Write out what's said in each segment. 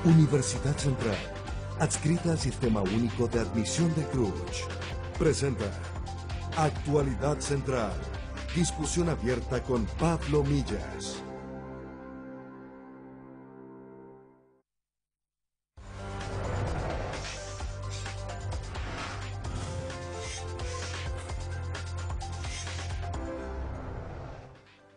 Universidad Central, adscrita al Sistema Único de Admisión de Cruz, presenta Actualidad Central, discusión abierta con Pablo Millas.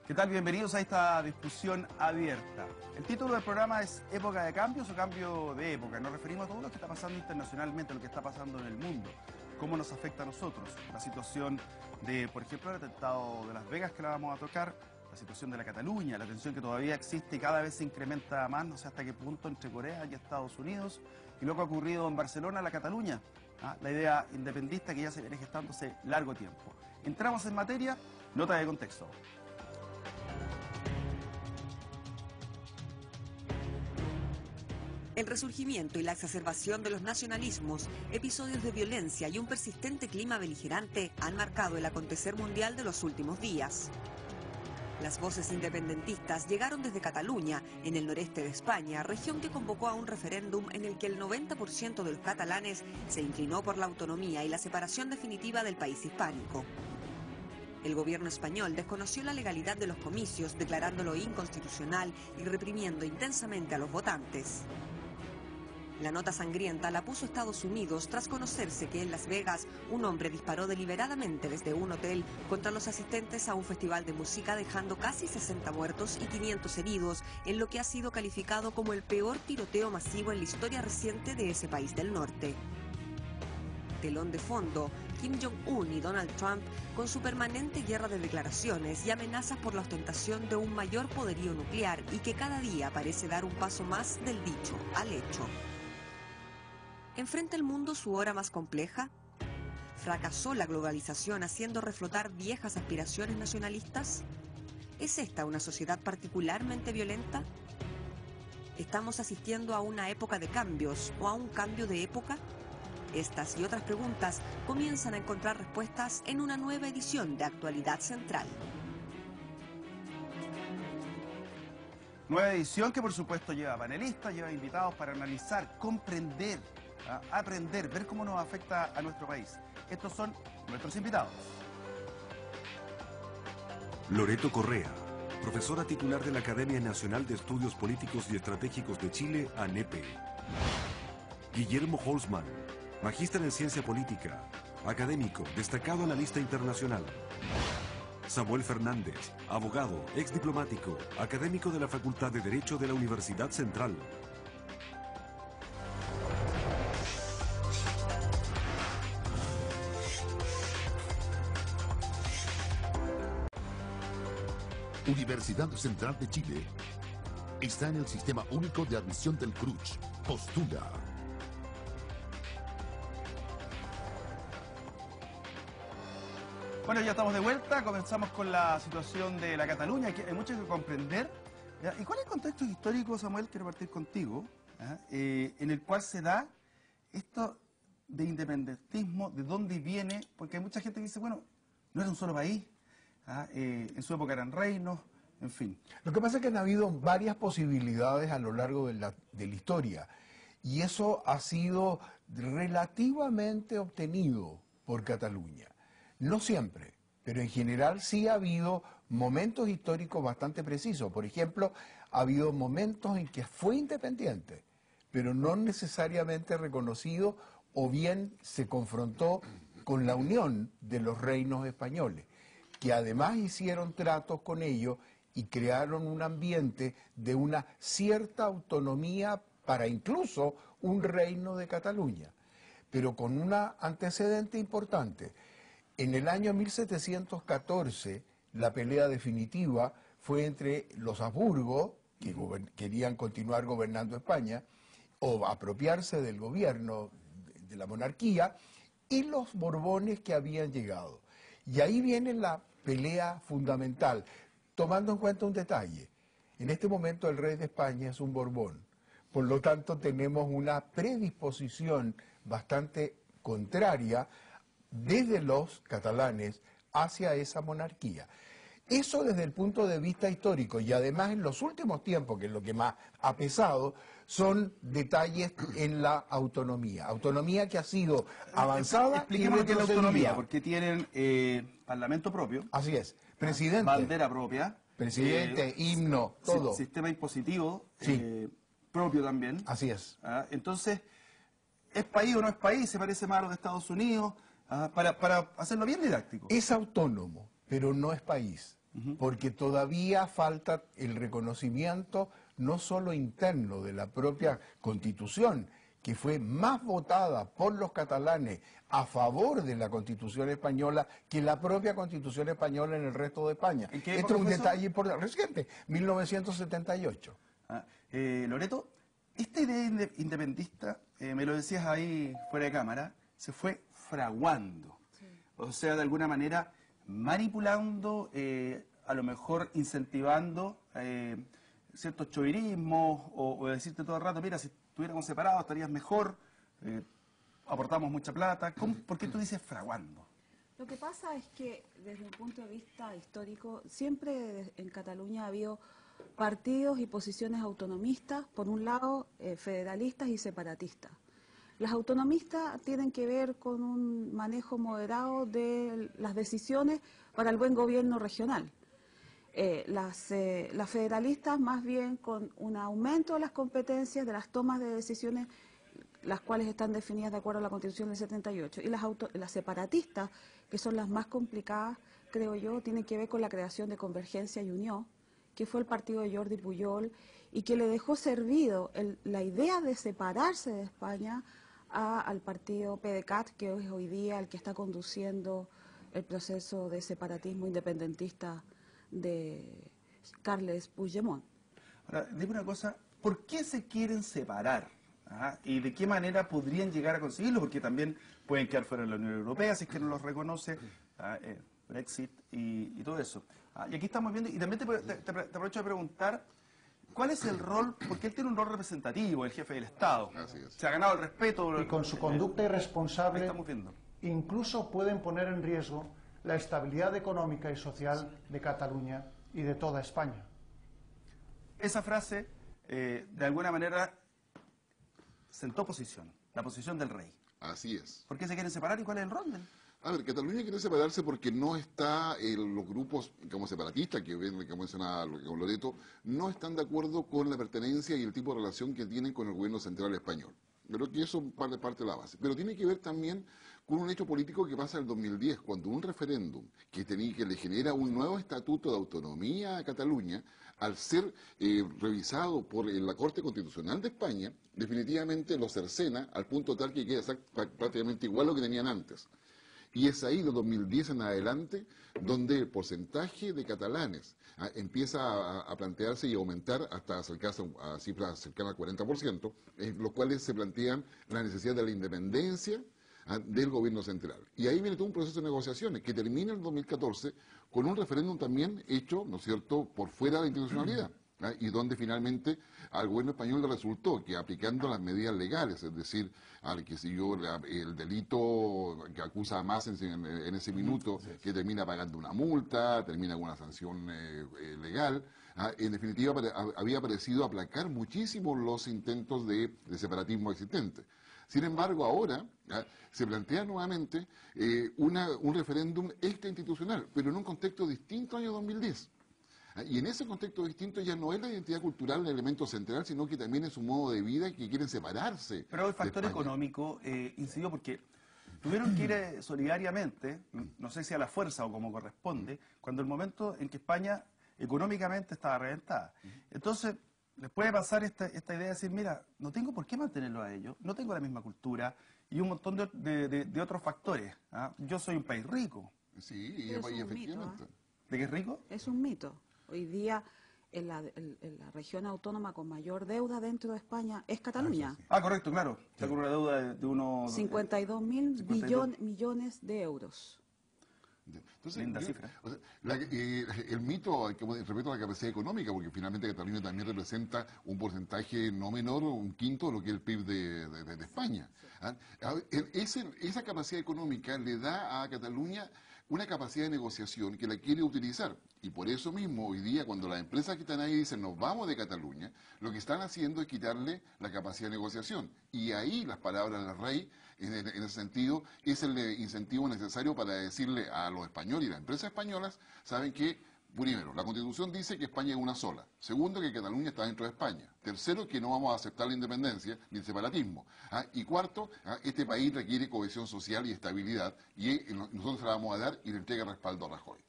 ¿Qué tal? Bienvenidos a esta discusión abierta. El título del programa es ¿Época de cambios o cambio de época? Nos referimos a todo lo que está pasando internacionalmente, lo que está pasando en el mundo, cómo nos afecta a nosotros. La situación de, por ejemplo, el atentado de Las Vegas, que la vamos a tocar, la situación de la Cataluña, la tensión que todavía existe y cada vez se incrementa más, no sé hasta qué punto, entre Corea y Estados Unidos, y lo que ha ocurrido en Barcelona, la Cataluña, la idea independentista que ya se viene gestando hace largo tiempo. Entramos en materia, nota de contexto. El resurgimiento y la exacerbación de los nacionalismos, episodios de violencia y un persistente clima beligerante han marcado el acontecer mundial de los últimos días. Las voces independentistas llegaron desde Cataluña, en el noreste de España, región que convocó a un referéndum en el que el 90% de los catalanes se inclinó por la autonomía y la separación definitiva del país hispánico. El gobierno español desconoció la legalidad de los comicios, declarándolo inconstitucional y reprimiendo intensamente a los votantes. La nota sangrienta la puso Estados Unidos tras conocerse que en Las Vegas un hombre disparó deliberadamente desde un hotel contra los asistentes a un festival de música, dejando casi 60 muertos y 500 heridos en lo que ha sido calificado como el peor tiroteo masivo en la historia reciente de ese país del norte. Telón de fondo, Kim Jong-un y Donald Trump con su permanente guerra de declaraciones y amenazas por la ostentación de un mayor poderío nuclear y que cada día parece dar un paso más del dicho al hecho. ¿Enfrenta el mundo su hora más compleja? ¿Fracasó la globalización haciendo reflotar viejas aspiraciones nacionalistas? ¿Es esta una sociedad particularmente violenta? ¿Estamos asistiendo a una época de cambios o a un cambio de época? Estas y otras preguntas comienzan a encontrar respuestas en una nueva edición de Actualidad Central. Nueva edición que por supuesto lleva panelistas, lleva invitados para analizar, comprender, aprender, ver cómo nos afecta a nuestro país. Estos son nuestros invitados. Loreto Correa, profesora titular de la Academia Nacional de Estudios Políticos y Estratégicos de Chile, ANEPE. Guillermo Holzman, magíster en Ciencia Política, académico, destacado analista internacional. Samuel Fernández, abogado, exdiplomático, académico de la Facultad de Derecho de la Universidad Central. Universidad Central de Chile está en el Sistema Único de Admisión del CRUCH. Postula. Bueno, ya estamos de vuelta, comenzamos con la situación de la Cataluña, que hay mucho que comprender. ¿Ya? ¿Y cuál es el contexto histórico, Samuel? Quiero partir contigo, en el cual se da esto de independentismo, de dónde viene, porque hay mucha gente que dice, bueno, no era un solo país, en su época eran reinos, en fin. Lo que pasa es que han habido varias posibilidades a lo largo de la historia, y eso ha sido relativamente obtenido por Cataluña. No siempre, pero en general sí ha habido momentos históricos bastante precisos. Por ejemplo, ha habido momentos en que fue independiente, pero no necesariamente reconocido, o bien se confrontó con la unión de los reinos españoles, que además hicieron tratos con ellos y crearon un ambiente de una cierta autonomía para incluso un reino de Cataluña, pero con un antecedente importante. En el año 1714, la pelea definitiva fue entre los Habsburgo, que querían continuar gobernando España, o apropiarse del gobierno de la monarquía, y los Borbones que habían llegado. Y ahí viene la pelea fundamental, tomando en cuenta un detalle. En este momento el rey de España es un Borbón, por lo tanto tenemos una predisposición bastante contraria desde los catalanes hacia esa monarquía. Eso desde el punto de vista histórico, y además en los últimos tiempos, que es lo que más ha pesado, son detalles en la autonomía. Autonomía que ha sido avanzada y Expliquemos lo que es la retrocedida. autonomía, porque tienen parlamento propio, Así es. Presidente, bandera propia, presidente, himno, todo. sistema impositivo Sí. propio también. Así es. Entonces, ¿es país o no es país? Se parece más a los de Estados Unidos, para hacerlo bien didáctico. Es autónomo, pero no es país, porque todavía falta el reconocimiento no solo interno de la propia Constitución, que fue más votada por los catalanes a favor de la Constitución española que la propia Constitución española en el resto de España. ¿En qué Esto es un época fue detalle importante, reciente, 1978. Loreto, esta idea independentista, me lo decías ahí fuera de cámara, se fue fraguando. Sí. O sea, de alguna manera manipulando, a lo mejor incentivando ciertos chovirismos o decirte todo el rato, mira, si estuviéramos separados estarías mejor, aportamos mucha plata. ¿Por qué tú dices fraguando? Lo que pasa es que desde un punto de vista histórico, siempre en Cataluña ha habido partidos y posiciones autonomistas, por un lado federalistas y separatistas. Las autonomistas tienen que ver con un manejo moderado de las decisiones para el buen gobierno regional. Las federalistas más bien con un aumento de las competencias de las tomas de decisiones, las cuales están definidas de acuerdo a la Constitución del 78. Y las separatistas, que son las más complicadas, creo yo, tienen que ver con la creación de Convergencia y Unión, que fue el partido de Jordi Pujol, y que le dejó servido la idea de separarse de España al partido PDeCAT, que es hoy día el que está conduciendo el proceso de separatismo independentista de Carles Puigdemont. Ahora, dime una cosa, ¿por qué se quieren separar? ¿Y de qué manera podrían llegar a conseguirlo? Porque también pueden quedar fuera de la Unión Europea, si es que no los reconoce, Brexit y todo eso. Y aquí estamos viendo, y también te aprovecho de preguntar, ¿cuál es el rol? Porque él tiene un rol representativo, el jefe del Estado. Se ha ganado el respeto. Y con su conducta irresponsable, estamos viendo. Incluso pueden poner en riesgo la estabilidad económica y social de Cataluña y de toda España. Esa frase, de alguna manera, sentó posición, la posición del rey. Así es. ¿Por qué se quieren separar y cuál es el rol de él? A ver, Cataluña quiere separarse porque no está, los grupos como separatistas, que mencionaba Loreto, no están de acuerdo con la pertenencia y el tipo de relación que tienen con el gobierno central español. Creo que eso es parte de la base. Pero tiene que ver también con un hecho político que pasa en el 2010, cuando un referéndum que le genera un nuevo estatuto de autonomía a Cataluña, al ser revisado por la Corte Constitucional de España, definitivamente lo cercena al punto tal que queda prácticamente igual a lo que tenían antes. Y es ahí, de 2010 en adelante, donde el porcentaje de catalanes empieza a plantearse y aumentar hasta acercarse a cifras cercanas al 40%, en los cuales se plantean la necesidad de la independencia del gobierno central. Y ahí viene todo un proceso de negociaciones que termina en el 2014 con un referéndum también hecho, ¿no es cierto?, por fuera de la institucionalidad. Y donde finalmente al gobierno español le resultó que aplicando las medidas legales, es decir, el delito que acusa a Mas en ese minuto, que termina pagando una multa, termina con una sanción legal, en definitiva había parecido aplacar muchísimo los intentos de separatismo existentes. Sin embargo, ahora se plantea nuevamente un referéndum extrainstitucional, pero en un contexto distinto al año 2010. Y en ese contexto distinto ya no es la identidad cultural el elemento central, sino que también es un modo de vida que quieren separarse. Pero el factor económico incidió porque tuvieron que ir solidariamente, no sé si a la fuerza o como corresponde, cuando el momento en que España económicamente estaba reventada. Entonces, les puede pasar esta idea de decir, mira, no tengo por qué mantenerlo a ellos, no tengo la misma cultura y un montón de otros factores. Yo soy un país rico. Sí, y efectivamente. ¿De qué es rico? Es un mito. Hoy día, en la región autónoma con mayor deuda dentro de España es Cataluña. Correcto, claro. Está con una deuda de unos... 52.000 millones de euros. Entonces, linda cifra. O sea, el mito, repito, la capacidad económica, porque finalmente Cataluña también representa un porcentaje no menor, un quinto de lo que es el PIB de España. Esa capacidad económica le da a Cataluña una capacidad de negociación que la quiere utilizar. Y por eso mismo, hoy día, cuando las empresas que están ahí dicen nos vamos de Cataluña, lo que están haciendo es quitarle la capacidad de negociación. Y ahí las palabras del rey, en ese sentido, es el incentivo necesario para decirle a los españoles y las empresas españolas, saben que, primero, la Constitución dice que España es una sola. Segundo, que Cataluña está dentro de España. Tercero, que no vamos a aceptar la independencia ni el separatismo. Y cuarto, este país requiere cohesión social y estabilidad y nosotros se la vamos a dar y le entrega respaldo a Rajoy.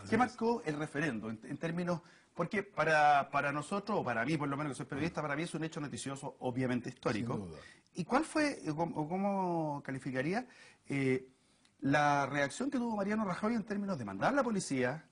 ¿Qué marcó el referendo en términos? Porque para nosotros, o para mí por lo menos que soy periodista, para mí es un hecho noticioso, obviamente histórico. Sin duda. ¿Y cuál fue, o cómo calificaría la reacción que tuvo Mariano Rajoy en términos de mandar a la policía?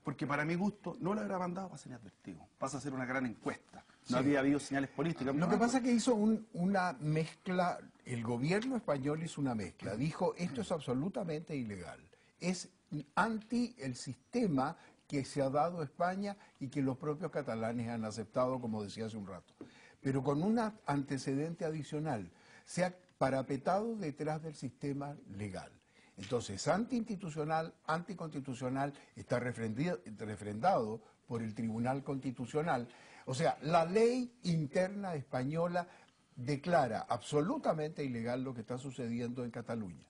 Porque para mi gusto no lo habrá mandado para ser inadvertido, pasa a ser una gran encuesta. No había habido señales políticas. Lo que pasa es que hizo una mezcla, el gobierno español hizo una mezcla, dijo esto es absolutamente ilegal, es anti el sistema que se ha dado a España y que los propios catalanes han aceptado, como decía hace un rato, pero con un antecedente adicional, se ha parapetado detrás del sistema legal. Entonces, antiinstitucional, anticonstitucional, está refrendado por el Tribunal Constitucional. O sea, la ley interna española declara absolutamente ilegal lo que está sucediendo en Cataluña.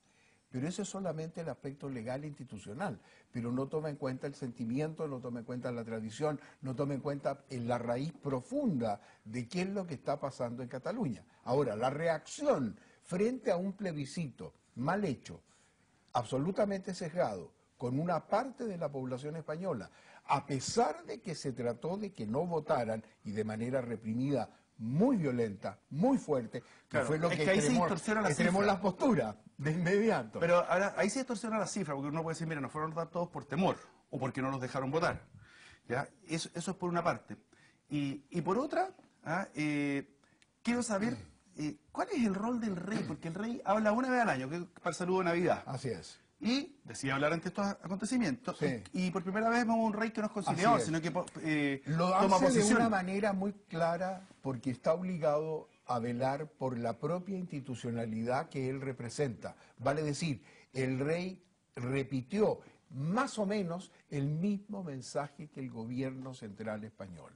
Pero ese es solamente el aspecto legal e institucional, pero no toma en cuenta el sentimiento, no toma en cuenta la tradición, no toma en cuenta la raíz profunda de qué es lo que está pasando en Cataluña. Ahora, la reacción frente a un plebiscito mal hecho, absolutamente sesgado, con una parte de la población española, a pesar de que se trató de que no votaran y de manera reprimida, muy violenta, muy fuerte, que Claro, fue lo es que que ahí se distorsiona la extremó cifra. las posturas de inmediato. Pero ahora ahí se distorsiona la cifra, porque uno puede decir, mira, no fueron a votar todos por temor, o porque no los dejaron votar. ¿Ya? Eso es por una parte. Y por otra, quiero saber cuál es el rol del rey, porque el rey habla una vez al año, que es para el saludo de Navidad. Así es. Y decide hablar ante estos acontecimientos. Sí. Y por primera vez vemos un rey que no es conciliador, Así es. sino que Lo toma hace de posición. una manera muy clara porque está obligado a velar por la propia institucionalidad que él representa. Vale decir, el rey repitió más o menos el mismo mensaje que el gobierno central español.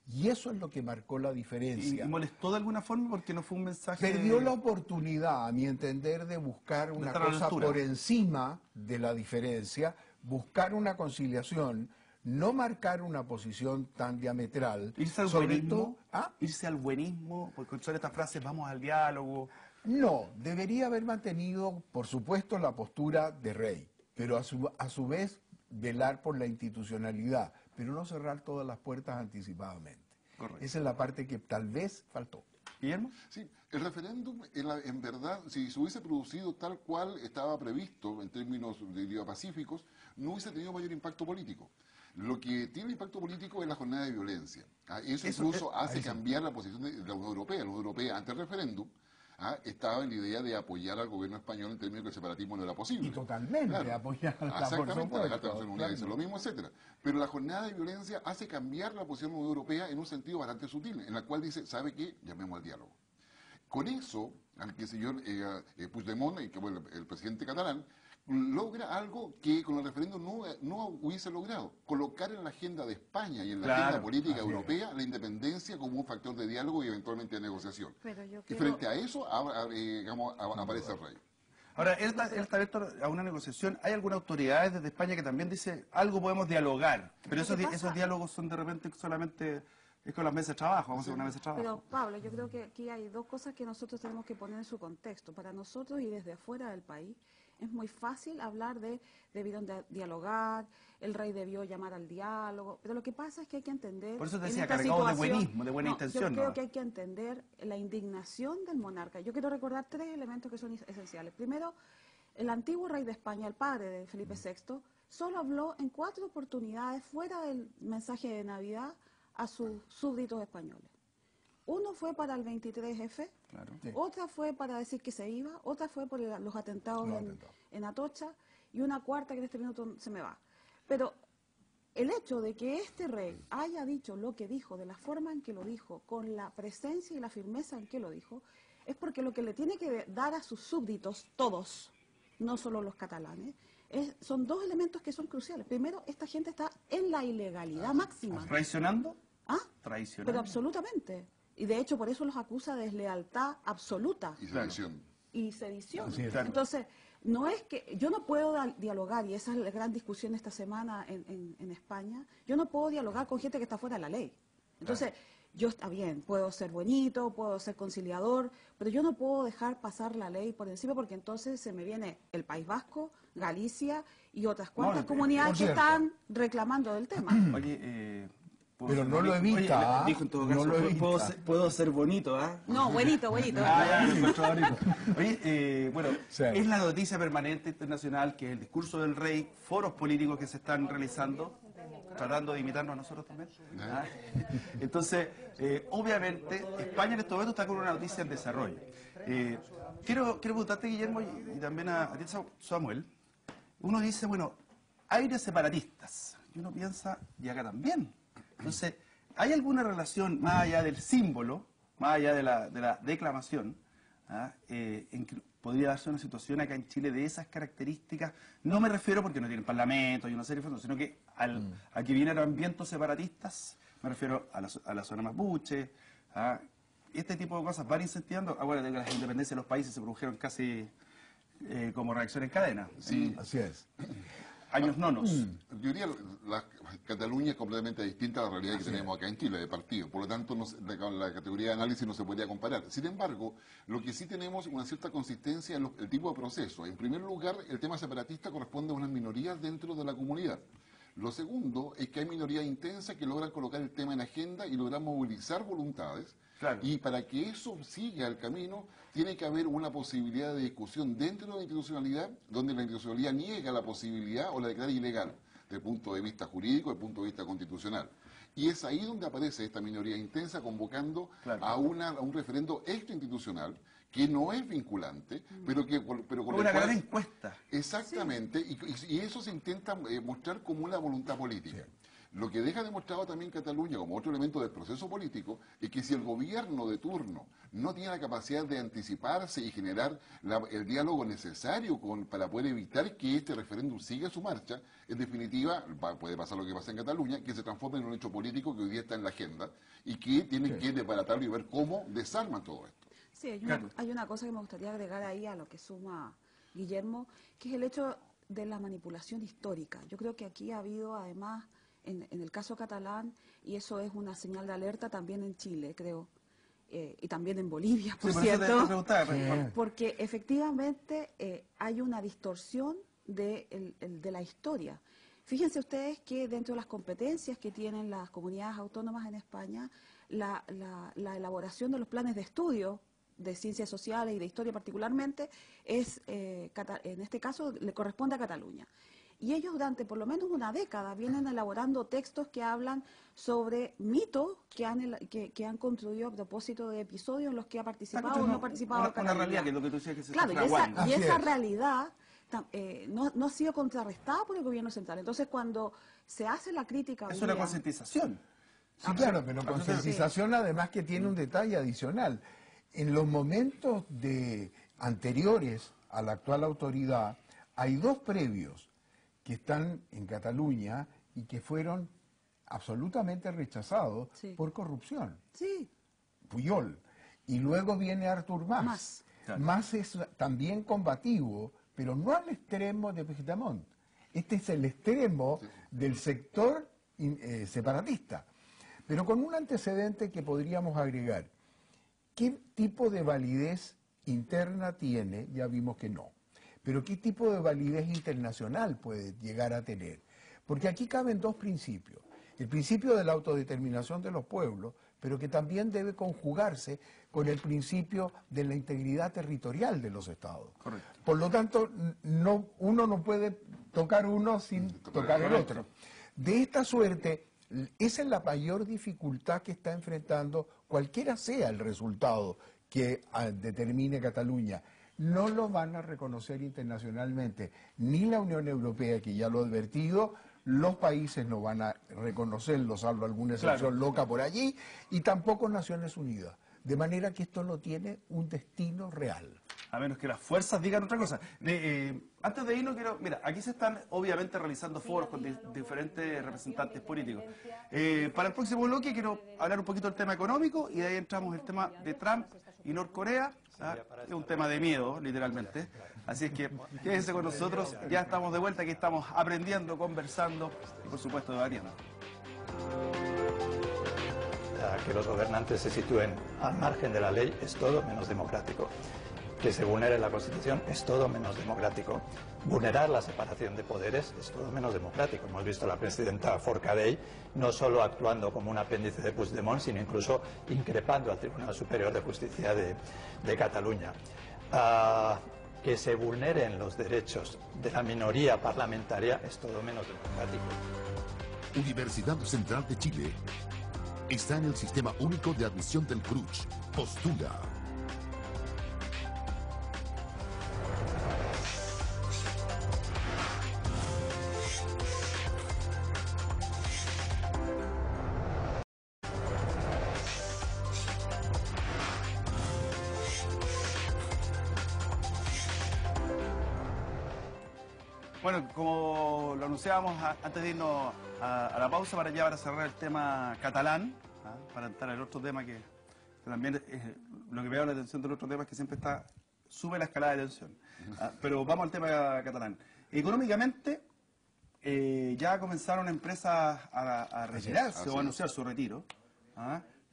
Y eso es lo que marcó la diferencia. ¿Y molestó de alguna forma porque no fue un mensaje? Perdió la oportunidad, a mi entender, de buscar una estar a la cosa altura. por encima de la diferencia, buscar una conciliación, no marcar una posición tan diametral. Irse al sobre buenismo, todo- ¿Ah? irse al buenismo, porque son estas frases, vamos al diálogo. No, debería haber mantenido, por supuesto, la postura de rey, pero a su vez velar por la institucionalidad, pero no cerrar todas las puertas anticipadamente. Correcto. Esa es la parte que tal vez faltó. ¿Guillermo? Sí, el referéndum, en verdad, si se hubiese producido tal cual estaba previsto en términos diría, pacíficos, no hubiese tenido mayor impacto político. Lo que tiene impacto político es la jornada de violencia. Eso incluso hace cambiar la posición de la Unión Europea. La Unión Europea, ante el referéndum, estaba en la idea de apoyar al gobierno español en términos que el separatismo no era posible. Y totalmente apoyarla, por Exactamente, la supuesto, Carta de Naciones Unidas dice lo mismo, etcétera. Pero la jornada de violencia hace cambiar la posición de la Unión Europea en un sentido bastante sutil, en la cual dice, ¿sabe qué? Llamemos al diálogo. Con eso, el señor Puigdemont, que fue el presidente catalán, logra algo que con el referéndum no hubiese logrado, colocar en la agenda de España y en la agenda política europea la independencia como un factor de diálogo y eventualmente de negociación. Pero yo Y quiero- frente a eso, aparece el rey. Ahora, él está abierto a una negociación. ¿Hay alguna autoridad desde España que también dice algo podemos dialogar? Pero Lo que pasa- esos diálogos son de repente solamente es con las mesas de trabajo, vamos a hacer una mesa de trabajo. Pero Pablo, yo creo que aquí hay dos cosas que nosotros tenemos que poner en su contexto. Para nosotros y desde afuera del país es muy fácil hablar de debieron dialogar, el rey debió llamar al diálogo, pero lo que pasa es que hay que entender... Por eso te en decía, esta cargado de situación- buenismo, de buena intención, Yo creo ¿no? que hay que entender la indignación del monarca. Yo quiero recordar tres elementos que son esenciales. Primero, el antiguo rey de España, el padre de Felipe VI, solo habló en 4 oportunidades fuera del mensaje de Navidad a sus súbditos españoles. Uno fue para el 23F, Claro. Sí. otra fue para decir que se iba, otra fue por los atentados Los en, atentados. en Atocha y una cuarta que en este minuto se me va. Pero el hecho de que este rey haya dicho lo que dijo, de la forma en que lo dijo, con la presencia y la firmeza en que lo dijo, es porque lo que le tiene que dar a sus súbditos, todos, no solo los catalanes, son dos elementos que son cruciales. Primero, esta gente está en la ilegalidad máxima. ¿Traicionando? ¿Ah? Traicionando. Pero absolutamente. Y de hecho, por eso los acusa de deslealtad absoluta. Y sedición. Y sedición. Así es. Claro. Entonces, no es que yo no puedo dialogar, y esa es la gran discusión esta semana en España, yo no puedo dialogar con gente que está fuera de la ley. Entonces, yo está bien, puedo ser bonito, puedo ser conciliador, pero yo no puedo dejar pasar la ley por encima porque entonces se me viene el País Vasco, Galicia y otras cuantas comunidades por que cierto. están reclamando del tema. Oye, Pero no lo evita, ¿ah? Dijo en todo No caso, lo evita. puedo ser bonito, ¿ah? No, buenito, buenito. Ya, lo encontró bonito. Oye, bueno, Sí. es la noticia permanente internacional que es el discurso del rey, foros políticos que se están realizando, tratando de imitarnos a nosotros también. ¿Ah? Entonces, obviamente, España en este momento está con una noticia en desarrollo. Quiero preguntarte, Guillermo, y también a ti, Samuel. Uno dice, bueno, aires separatistas. Y uno piensa, y acá también. Entonces, ¿hay alguna relación más allá del símbolo, más allá de la declamación, en que podría darse una situación acá en Chile de esas características? No me refiero porque no tienen parlamento y una serie de fondos, sino que a que vinieron vientos separatistas, me refiero a la zona mapuche, este tipo de cosas van incentivando. Acuérdate que las independencias de los países se produjeron casi como reacción en cadena. Sí. Así es. Años nonos. Yo diría, Cataluña es completamente distinta a la realidad que tenemos acá en Chile, de partido. Por lo tanto, la categoría de análisis no se podría comparar. Sin embargo, lo que sí tenemos una cierta consistencia en el tipo de proceso. En primer lugar, el tema separatista corresponde a unas minorías dentro de la comunidad. Lo segundo es que hay minorías intensas que logran colocar el tema en agenda y logran movilizar voluntades. Claro. Y para que eso siga el camino, tiene que haber una posibilidad de discusión dentro de la institucionalidad, donde la institucionalidad niega la posibilidad o la declara ilegal, desde el punto de vista jurídico, desde el punto de vista constitucional. Y es ahí donde aparece esta minoría intensa convocando a un referendo extrainstitucional que no es vinculante, pero con Una gran encuesta. Exactamente, y eso se intenta mostrar como una voluntad política. Lo que deja demostrado también Cataluña como otro elemento del proceso político es que si el gobierno de turno no tiene la capacidad de anticiparse y generar el diálogo necesario para poder evitar que este referéndum siga su marcha, en definitiva puede pasar lo que pasa en Cataluña, que se transforme en un hecho político que hoy día está en la agenda y que tienen que desbaratarlo y ver cómo desarman todo esto. Sí, hay una cosa que me gustaría agregar ahí a lo que suma Guillermo, que es el hecho de la manipulación histórica. Yo creo que aquí ha habido además, en el caso catalán, y eso es una señal de alerta también en Chile, creo, y también en Bolivia, por cierto, porque efectivamente hay una distorsión de la historia. Fíjense ustedes que dentro de las competencias que tienen las comunidades autónomas en España, la elaboración de los planes de estudio de ciencias sociales y de historia particularmente, en este caso le corresponde a Cataluña. Y ellos durante por lo menos una década vienen elaborando textos que hablan sobre mitos que han construido a propósito de episodios en los que ha participado o no ha participado Cataluña. Una realidad que es lo que tú decías que se Claro, está fraguando. y esa realidad no ha sido contrarrestada por el gobierno central. Entonces, cuando se hace la crítica... Es una concientización. Sí, claro, pero concientización además que tiene un detalle adicional. En los momentos anteriores a la actual autoridad, hay dos previos que están en Cataluña y que fueron absolutamente rechazados por corrupción. Sí. Puyol. Y luego viene Artur Mas. Mas es también combativo, pero no al extremo de Puigdemont. Este es el extremo del sector separatista. Pero con un antecedente que podríamos agregar. ¿Qué tipo de validez interna tiene? Ya vimos que no. Pero ¿qué tipo de validez internacional puede llegar a tener? Porque aquí caben dos principios. El principio de la autodeterminación de los pueblos, pero que también debe conjugarse con el principio de la integridad territorial de los estados. Correcto. Por lo tanto, uno no puede tocar uno sin tocar el otro. De esta suerte, esa es la mayor dificultad que está enfrentando cualquiera sea el resultado que determine Cataluña. No lo van a reconocer internacionalmente, ni la Unión Europea, que ya lo ha advertido, los países no van a reconocerlo, salvo alguna excepción loca por allí, y tampoco Naciones Unidas. De manera que esto no tiene un destino real. a menos que las fuerzas digan otra cosa. Antes de irnos, mira, aquí se están obviamente realizando foros con diferentes representantes políticos. Para el próximo bloque quiero hablar un poquito del tema económico y de ahí entramos el tema de Trump y Norcorea. Es un tema de miedo, literalmente. Así es que quédense con nosotros, ya estamos de vuelta, aquí estamos aprendiendo, conversando y por supuesto debatiendo. Que los gobernantes se sitúen al margen de la ley es todo menos democrático. Que se vulnere la Constitución es todo menos democrático. Vulnerar la separación de poderes es todo menos democrático. Hemos visto a la presidenta Forcadell no solo actuando como un apéndice de Puigdemont, sino incluso increpando al Tribunal Superior de Justicia de Cataluña. Que se vulneren los derechos de la minoría parlamentaria es todo menos democrático. Universidad Central de Chile está en el Sistema Único de Admisión del CRUCH. Postula. Bueno, como lo anunciábamos antes de irnos a la pausa, para cerrar el tema catalán, para entrar al otro tema que también lo que me llama la atención del otro tema es que siempre sube la escalada de tensión. Pero vamos al tema catalán. Económicamente, ya comenzaron empresas a retirarse o a anunciar su retiro,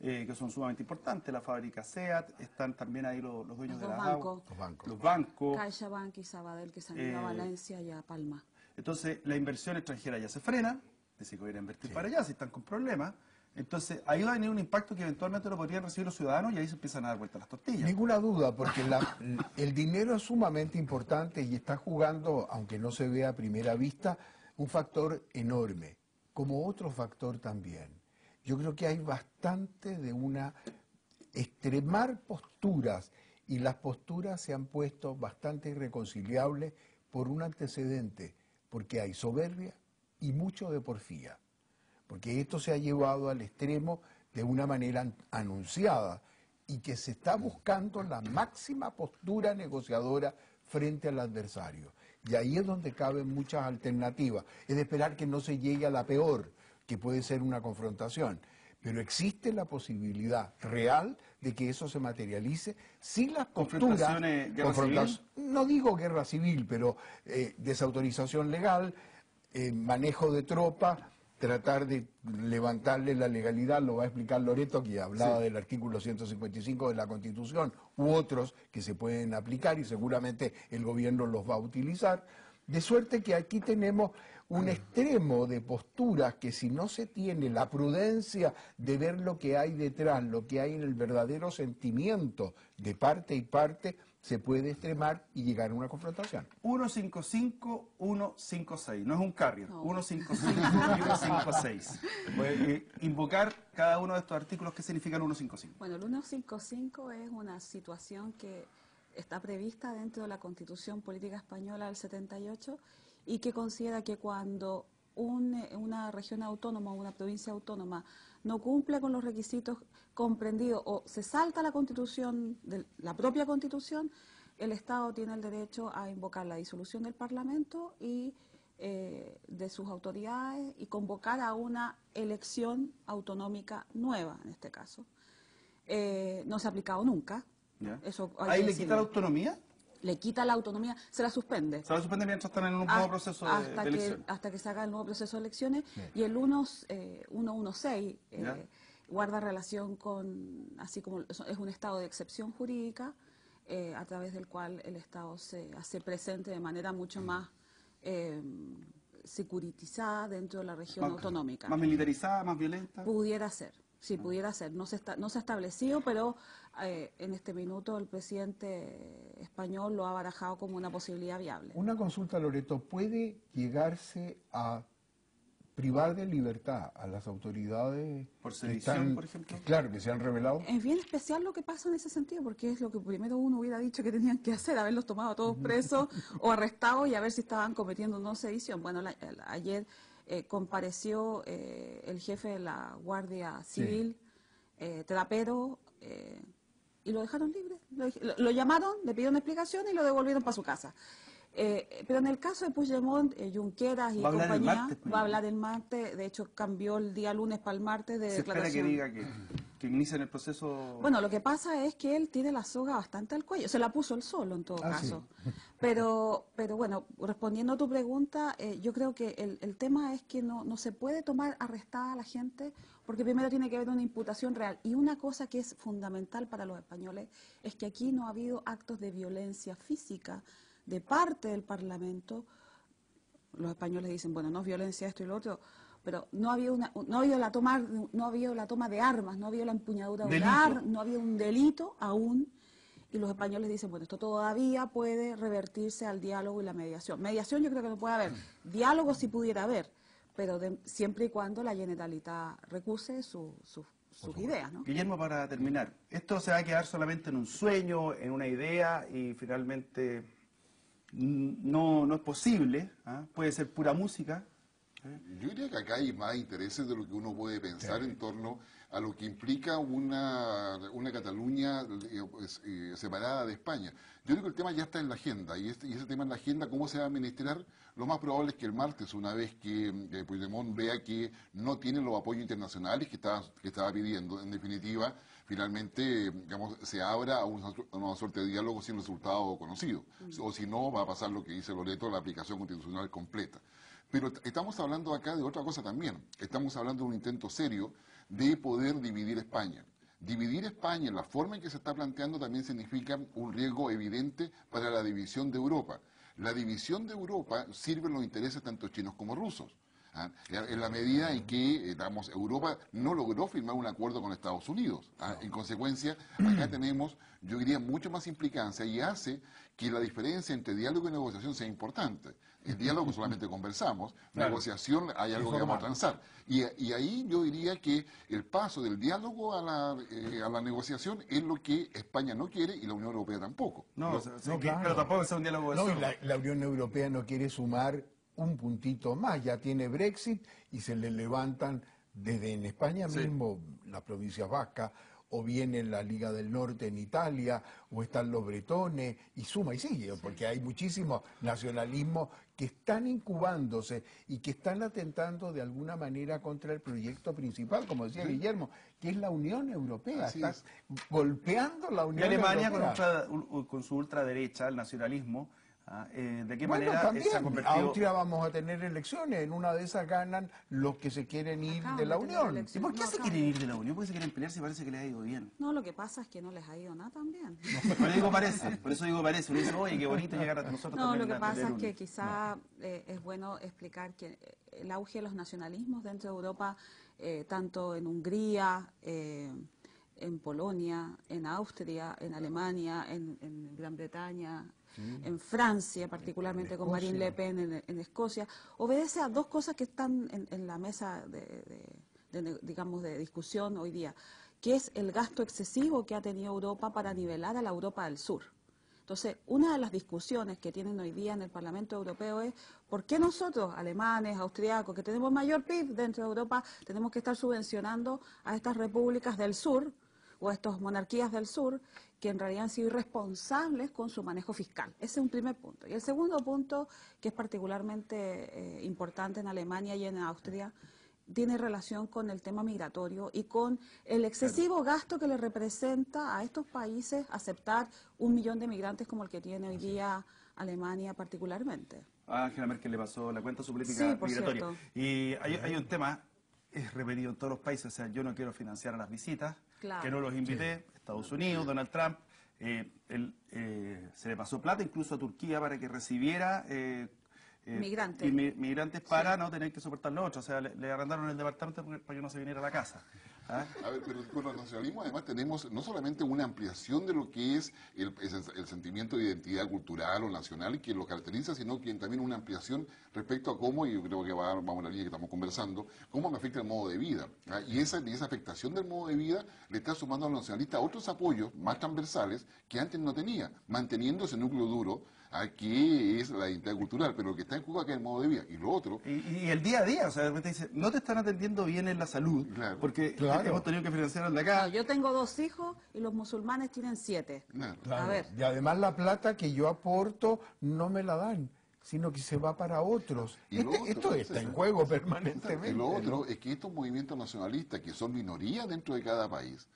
que son sumamente importantes. La fábrica SEAT, están también ahí los dueños de los bancos. CaixaBank y Sabadell, que se han ido a Valencia y a Palma. Entonces, la inversión extranjera ya se frena, dice que voy a invertir para allá si están con problemas. Entonces, ahí va a venir un impacto que eventualmente lo podrían recibir los ciudadanos y ahí se empiezan a dar vueltas las tortillas. Ninguna duda, porque el dinero es sumamente importante y está jugando, aunque no se vea a primera vista, un factor enorme, como otro factor también. Yo creo que hay bastante de extremar posturas, y las posturas se han puesto bastante irreconciliables por un antecedente, porque hay soberbia y mucho de porfía. Porque esto se ha llevado al extremo de una manera anunciada y que se está buscando la máxima postura negociadora frente al adversario. Y ahí es donde caben muchas alternativas. Es de esperar que no se llegue a la peor, que puede ser una confrontación. Pero existe la posibilidad real de que eso se materialice si las posturas... No digo guerra civil, pero desautorización legal, manejo de tropas, tratar de levantarle la legalidad, lo va a explicar Loreto, que hablaba del artículo 155 de la Constitución, u otros que se pueden aplicar y seguramente el gobierno los va a utilizar. De suerte que aquí tenemos un extremo de posturas que si no se tiene la prudencia de ver lo que hay detrás, lo que hay en el verdadero sentimiento de parte y parte, se puede extremar y llegar a una confrontación. 155, 156, no es un carrier, 155 y 156. Invocar cada uno de estos artículos, ¿qué significa el 155? Bueno, el 155 es una situación que está prevista dentro de la Constitución Política Española del 78 y que considera que cuando una región autónoma o una provincia autónoma no cumple con los requisitos comprendidos o se salta la Constitución, la propia Constitución, el Estado tiene el derecho a invocar la disolución del Parlamento y de sus autoridades y convocar a una elección autonómica nueva, en este caso. No se ha aplicado nunca. Eso ¿Ahí le quita la autonomía? Le quita la autonomía, se la suspende. Se la suspende mientras están en un nuevo proceso de elección. Hasta que se haga el nuevo proceso de elecciones. Sí. Y el 116 guarda relación con, así como es un estado de excepción jurídica, a través del cual el Estado se hace presente de manera mucho más securitizada dentro de la región autonómica. ¿Más militarizada, más violenta? Pudiera ser. Sí, pudiera ser. No se ha establecido, pero en este minuto el presidente español lo ha barajado como una posibilidad viable. Una consulta, Loreto, ¿puede llegarse a privar de libertad a las autoridades por sedición, por ejemplo? Claro, que se han revelado. Es bien especial lo que pasa en ese sentido, porque es lo que primero uno hubiera dicho que tenían que hacer, haberlos tomado todos presos o arrestados y a ver si estaban cometiendo no sedición. Bueno, ayer compareció el jefe de la Guardia Civil, Trapero, y lo dejaron libre. Lo llamaron, le pidieron explicación y lo devolvieron para su casa. Pero en el caso de Puigdemont, Junqueras y compañía, va a hablar el martes, de hecho cambió el día lunes para el martes de declaración. Se espera que diga que inicien el proceso. Bueno, lo que pasa es que él tiene la soga bastante al cuello, se la puso él solo en todo caso. Sí. Pero bueno, respondiendo a tu pregunta, yo creo que el tema es que no se puede tomar arrestada a la gente, porque primero tiene que haber una imputación real. Y una cosa que es fundamental para los españoles es que aquí no ha habido actos de violencia física de parte del Parlamento. Los españoles dicen, bueno, no es violencia esto y lo otro, pero no había la toma de armas, no había la empuñadura de armas, no había un delito aún, y los españoles dicen, bueno, esto todavía puede revertirse al diálogo y la mediación. Mediación yo creo que no puede haber, diálogo sí pudiera haber, pero siempre y cuando la Generalitat recuse sus ideas, ¿no? Guillermo, para terminar, ¿esto se va a quedar solamente en un sueño, en una idea, y finalmente no es posible? Puede ser pura música? Yo diría que acá hay más intereses de lo que uno puede pensar en torno a lo que implica una Cataluña separada de España. Yo creo que el tema ya está en la agenda, y ese tema en la agenda, ¿cómo se va a administrar? Lo más probable es que el martes, una vez que Puigdemont vea que no tiene los apoyos internacionales que estaba pidiendo, en definitiva, finalmente, digamos, se abra a una suerte de diálogo sin resultado conocido. O si no, va a pasar lo que dice Loreto, la aplicación constitucional completa. Pero estamos hablando acá de otra cosa también. Estamos hablando de un intento serio de poder dividir España. Dividir España en la forma en que se está planteando también significa un riesgo evidente para la división de Europa. La división de Europa sirve en los intereses tanto chinos como rusos. En la medida en que, Europa no logró firmar un acuerdo con Estados Unidos. En consecuencia, acá tenemos, yo diría, mucho más implicancia, y hace que la diferencia entre diálogo y negociación sea importante. El diálogo solamente conversamos, negociación hay algo que vamos a transar. Y ahí yo diría que el paso del diálogo a la negociación es lo que España no quiere y la Unión Europea tampoco. Pero tampoco es un diálogo de no, la Unión Europea no quiere sumar un puntito más, ya tiene Brexit y se le levantan desde en España mismo las provincias vascas, o bien en la Liga del Norte en Italia, o están los bretones, y suma y sigue, porque hay muchísimos nacionalismos que están incubándose y que están atentando de alguna manera contra el proyecto principal, como decía Guillermo, que es la Unión Europea. Está golpeando la Unión Europea. Y Alemania con su ultraderecha, el nacionalismo, ¿de qué manera también, se ha convertido? Austria vamos a tener elecciones, en una de esas ganan los que se quieren ir de la Unión. ¿Y por qué se quieren ir de la Unión? ¿Por qué se quieren pelear si parece que les ha ido bien? No, lo que pasa es que no les ha ido nada tan bien. Por eso digo parece. Uno dice, oye, qué bonito llegar a nosotros. No, lo que pasa es que quizá es bueno explicar que el auge de los nacionalismos dentro de Europa, tanto en Hungría, en Polonia, en Austria, en Alemania, en Gran Bretaña, en Francia, particularmente con Marine Le Pen en Escocia, obedece a dos cosas que están en la mesa de discusión hoy día, que es el gasto excesivo que ha tenido Europa para nivelar a la Europa del Sur. Entonces, una de las discusiones que tienen hoy día en el Parlamento Europeo es ¿por qué nosotros, alemanes, austriacos, que tenemos mayor PIB dentro de Europa, tenemos que estar subvencionando a estas repúblicas del sur o a estas monarquías del sur que en realidad han sido irresponsables con su manejo fiscal? Ese es un primer punto. Y el segundo punto, que es particularmente importante en Alemania y en Austria, tiene relación con el tema migratorio y con el excesivo gasto que le representa a estos países aceptar 1 millón de migrantes como el que tiene hoy día Alemania particularmente. A Angela Merkel le pasó la cuenta su política migratoria. Cierto. Y hay un tema, es repetido en todos los países, o sea, yo no quiero financiar a las visitas, que no los invité, Estados Unidos, Donald Trump, se le pasó plata incluso a Turquía para que recibiera migrantes para no tener que soportar los otros, o sea, le arrendaron el departamento para que no se viniera a la casa. A ver, pero con el nacionalismo además tenemos no solamente una ampliación de lo que es el sentimiento de identidad cultural o nacional que lo caracteriza, sino que también una ampliación respecto a cómo, y yo creo que vamos a la línea que estamos conversando, cómo me afecta el modo de vida. Y esa afectación del modo de vida le está sumando al nacionalista otros apoyos más transversales que antes no tenía, manteniendo ese núcleo duro que es la identidad cultural, pero lo que está en juego acá es el modo de vida. Y lo otro... Y el día a día, o sea, de repente dice, no te están atendiendo bien en la salud, porque Claro. hemos tenido que financiar de acá. No, yo tengo 2 hijos y los musulmanes tienen 7. Claro. Claro. A ver. Y además la plata que yo aporto no me la dan, sino que se va para otros. Y lo otro, Esto está en juego permanentemente. Y lo otro ¿no? es que estos movimientos nacionalistas, que son minoría dentro de cada país,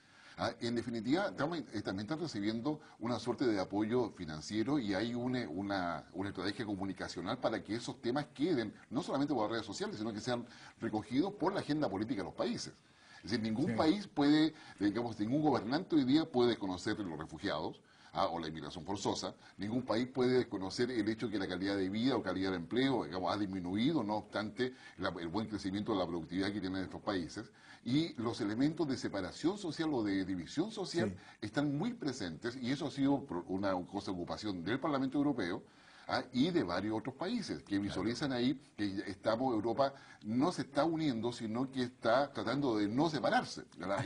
en definitiva también están recibiendo una suerte de apoyo financiero y hay una estrategia comunicacional para que esos temas queden, no solamente por las redes sociales, sino que sean recogidos por la agenda política de los países. Es decir, ningún país puede, digamos, ningún gobernante hoy día puede desconocer los refugiados o la inmigración forzosa. Ningún país puede desconocer el hecho que la calidad de vida o calidad de empleo, digamos, ha disminuido, no obstante el buen crecimiento de la productividad que tienen estos países. Y los elementos de separación social o de división social están muy presentes y eso ha sido una cosa de ocupación del Parlamento Europeo. Y de varios otros países que visualizan ahí que Europa no se está uniendo, sino que está tratando de no separarse.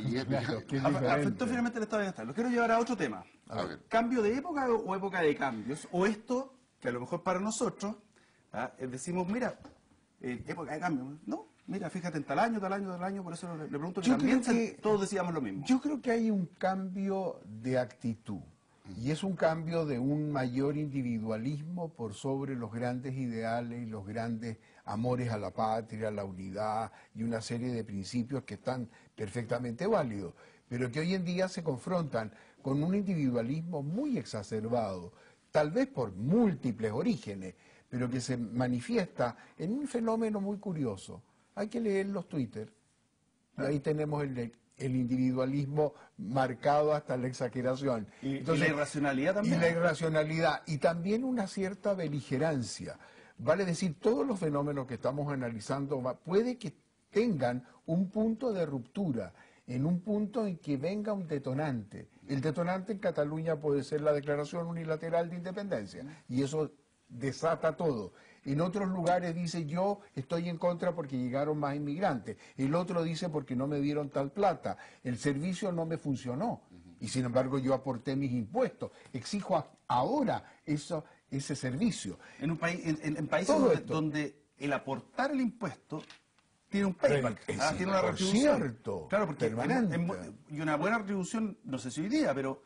Y Afectó finalmente el estado de bienestar. Lo quiero llevar a otro tema. A ver. ¿Cambio de época o época de cambios? O esto, que a lo mejor para nosotros, decimos, mira, época de cambios. No, mira, fíjate en tal año, por eso le pregunto que también todos decíamos lo mismo. Yo creo que hay un cambio de actitud. Y es un cambio de un mayor individualismo por sobre los grandes ideales y los grandes amores a la patria, a la unidad y una serie de principios que están perfectamente válidos, pero que hoy en día se confrontan con un individualismo muy exacerbado, tal vez por múltiples orígenes, pero que se manifiesta en un fenómeno muy curioso. Hay que leer los Twitter, y ahí tenemos el individualismo marcado hasta la exageración. Entonces, y la irracionalidad también. Y la irracionalidad, y también una cierta beligerancia. Vale decir, todos los fenómenos que estamos analizando puede que tengan un punto de ruptura, en un punto en que venga un detonante. El detonante en Cataluña puede ser la declaración unilateral de independencia, y eso desata todo. En otros lugares dice yo estoy en contra porque llegaron más inmigrantes. El otro dice porque no me dieron tal plata. El servicio no me funcionó. Y sin embargo yo aporté mis impuestos. Exijo ahora ese servicio. En un país, en países donde el aportar el impuesto tiene un payback, tiene una retribución. Cierto, claro, porque permanente. Y una buena retribución, no sé si hoy día, pero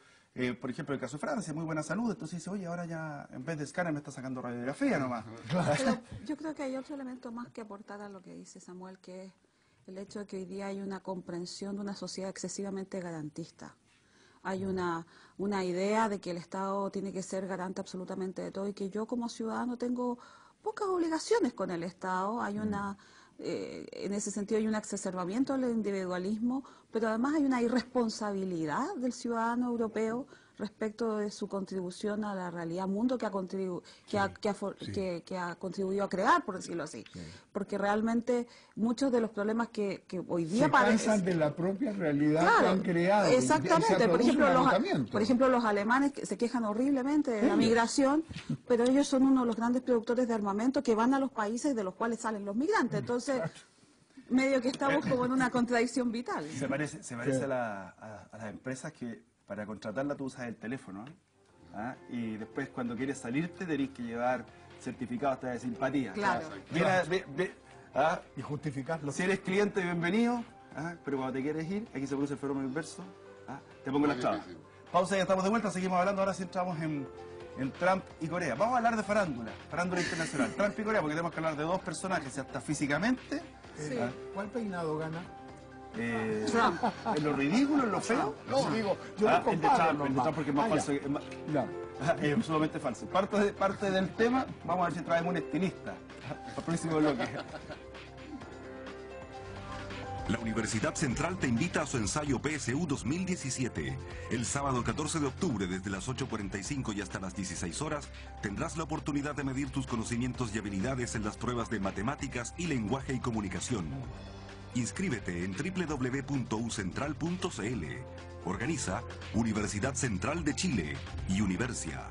por ejemplo, el caso de Francia, muy buena salud, entonces dice, oye, ahora ya en vez de escáner me está sacando radiografía nomás. Pero yo creo que hay otro elemento más que aportar a lo que dice Samuel, que es el hecho de que hoy día hay una comprensión de una sociedad excesivamente garantista. Hay una idea de que el Estado tiene que ser garante absolutamente de todo y que yo como ciudadano tengo pocas obligaciones con el Estado. Hay en ese sentido hay un exacerbamiento del individualismo, pero además hay una irresponsabilidad del ciudadano europeo respecto de su contribución a la realidad mundo que ha contribuido a crear, por decirlo así. Sí. Porque realmente muchos de los problemas que hoy día pasan de la propia realidad que han creado. Exactamente. Por ejemplo, los alemanes que se quejan horriblemente de la migración, pero ellos son uno de los grandes productores de armamento que van a los países de los cuales salen los migrantes. Entonces, medio que estamos como en una contradicción vital. Se parece a las empresas que para contratarla tú usas el teléfono, y después cuando quieres salirte tenés que llevar certificados de simpatía. Claro. Y justificarlo. Si eres cliente, bienvenido, pero cuando te quieres ir, aquí se produce el fenómeno inverso, te pongo las trabas. Pausa, ya estamos de vuelta, seguimos hablando, ahora sí entramos en Trump y Corea. Vamos a hablar de farándula internacional, Trump y Corea, porque tenemos que hablar de dos personajes, hasta físicamente. Sí. ¿Cuál peinado gana? Trump. ¿En lo ridículo, en lo feo? No, digo, yo lo comparo. El de Trump porque es más falso. Es absolutamente falso. Parte del tema, vamos a ver si traemos un estilista al próximo bloque. La Universidad Central te invita a su ensayo PSU 2017. El sábado 14 de octubre, desde las 8:45 y hasta las 16 horas, tendrás la oportunidad de medir tus conocimientos y habilidades en las pruebas de matemáticas y lenguaje y comunicación. Inscríbete en www.ucentral.cl. Organiza Universidad Central de Chile y Universia.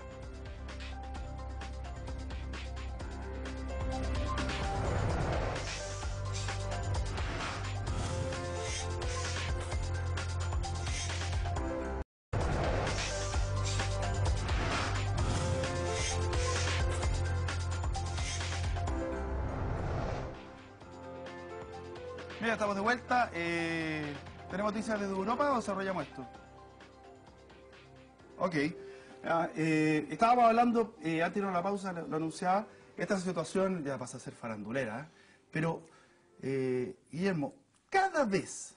Mira, estamos de vuelta. ¿Tenemos noticias desde Europa o desarrollamos esto? Ok. Estábamos hablando, antes de ir a la pausa, lo anunciaba, esta situación ya pasa a ser farandulera, pero, Guillermo, cada vez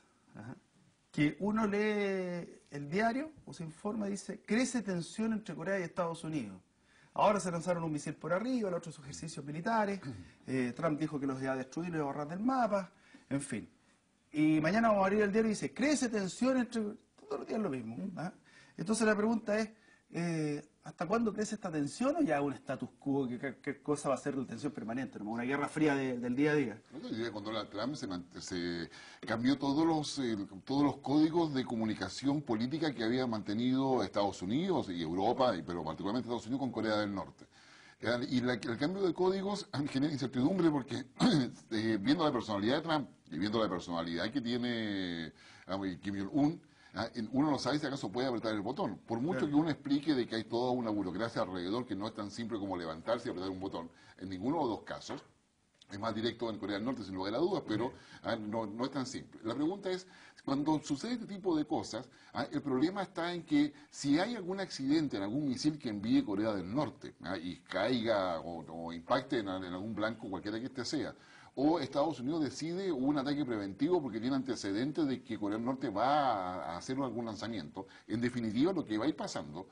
que uno lee el diario o se informa, dice, crece tensión entre Corea y Estados Unidos. Ahora se lanzaron un misil por arriba, los otros ejercicios militares, Trump dijo que los iba a destruir, los iba a borrar del mapa, en fin. Y mañana vamos a abrir el diario y dice, crece tensión entre... Todos los días lo mismo. Entonces la pregunta es, ¿hasta cuándo crece esta tensión o ya un status quo? ¿Qué cosa va a ser la tensión permanente? ¿No? Una guerra fría del día a día. Cuando Donald Trump se cambió todos los códigos de comunicación política que había mantenido Estados Unidos y Europa, pero particularmente Estados Unidos con Corea del Norte. Y el cambio de códigos genera incertidumbre porque viendo la personalidad de Trump y viendo la personalidad que tiene Kim Jong-un, uno no sabe si acaso puede apretar el botón. Por mucho que uno explique de que hay toda una burocracia alrededor que no es tan simple como levantarse y apretar un botón, en ninguno de los dos casos, es más directo en Corea del Norte sin lugar a dudas, pero no es tan simple. La pregunta es, cuando sucede este tipo de cosas, el problema está en que si hay algún accidente en algún misil que envíe Corea del Norte y caiga o impacte en algún blanco, cualquiera que este sea, o Estados Unidos decide un ataque preventivo porque tiene antecedentes de que Corea del Norte va a hacer algún lanzamiento. En definitiva, lo que va a ir pasando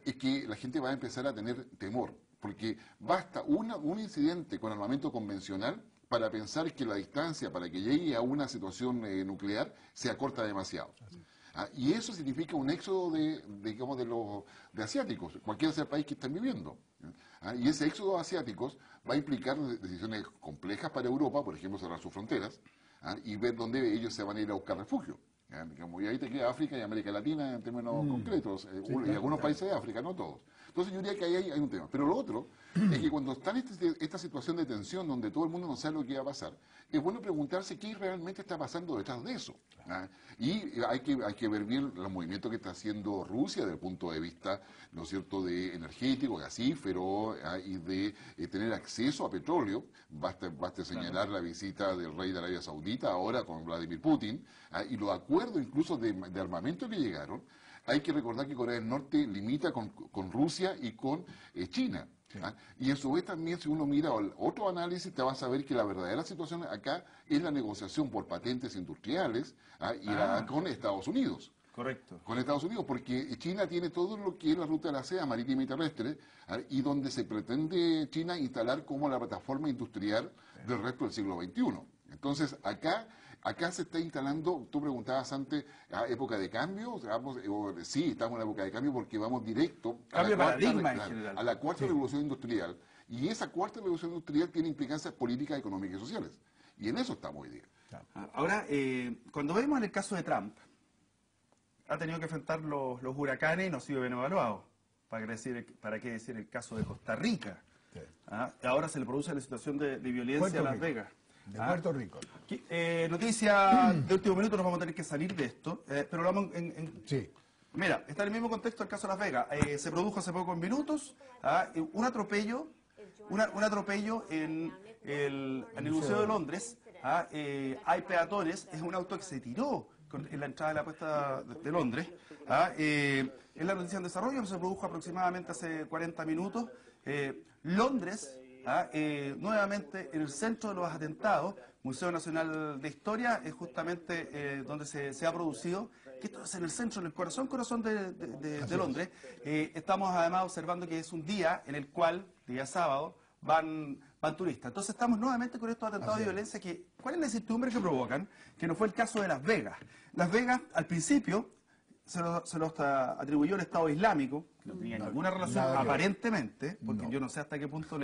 es que la gente va a empezar a tener temor, porque basta un incidente con armamento convencional para pensar que la distancia para que llegue a una situación nuclear se acorta demasiado. Y eso significa un éxodo de asiáticos, cualquiera sea el país que estén viviendo. Y ese éxodo de asiáticos va a implicar decisiones complejas para Europa, por ejemplo, cerrar sus fronteras y ver dónde ellos se van a ir a buscar refugio. Y ahí te queda África y América Latina en términos concretos, y algunos países de África, no todos. Entonces yo diría que ahí hay un tema. Pero lo otro es que cuando está en esta situación de tensión donde todo el mundo no sabe lo que va a pasar, es bueno preguntarse qué realmente está pasando detrás de eso. Y hay que ver bien los movimientos que está haciendo Rusia desde el punto de vista, ¿no es cierto?, de energético, gasífero, y de tener acceso a petróleo. Basta señalar la visita del rey de Arabia Saudita ahora con Vladimir Putin, y los acuerdos incluso de armamento que llegaron. Hay que recordar que Corea del Norte limita con Rusia y con China. Sí. Y a su vez también, si uno mira otro análisis, te vas a ver que la verdadera situación acá es la negociación por patentes industriales con Estados Unidos. Correcto. Con Estados Unidos, porque China tiene todo lo que es la ruta de la seda marítima y terrestre, y donde se pretende China instalar como la plataforma industrial del resto del siglo XXI. Entonces, acá se está instalando, tú preguntabas antes, época de cambio, sí, estamos en la época de cambio porque vamos directo a la cuarta revolución industrial, y esa cuarta revolución industrial tiene implicancias políticas, económicas y sociales, y en eso estamos hoy día. Ahora, cuando vemos en el caso de Trump, ha tenido que enfrentar los huracanes y no ha sido bien evaluado. ¿Para qué decir el caso de Costa Rica? Sí. Ahora se le produce la situación de violencia en Las Vegas. De Puerto Rico. Noticia de último minuto, nos vamos a tener que salir de esto, pero lo vamos Sí. Mira, está en el mismo contexto el caso de Las Vegas. Se produjo hace pocos minutos un atropello en el Museo de Londres. Hay peatones, es un auto que se tiró en la entrada de la puesta de Londres. Es la noticia en desarrollo que se produjo aproximadamente hace 40 minutos. Londres, nuevamente en el centro de los atentados. Museo Nacional de Historia es justamente donde se ha producido, que esto es en el centro, en el corazón de Londres. Estamos además observando que es un día en el cual, día sábado, van turistas. Entonces estamos nuevamente con estos atentados de violencia ¿cuál es la incertidumbre que provocan? Que no fue el caso de Las Vegas. Las Vegas, al principio, se los atribuyó el Estado Islámico, que no tenía ninguna relación, aparentemente, porque yo no sé hasta qué punto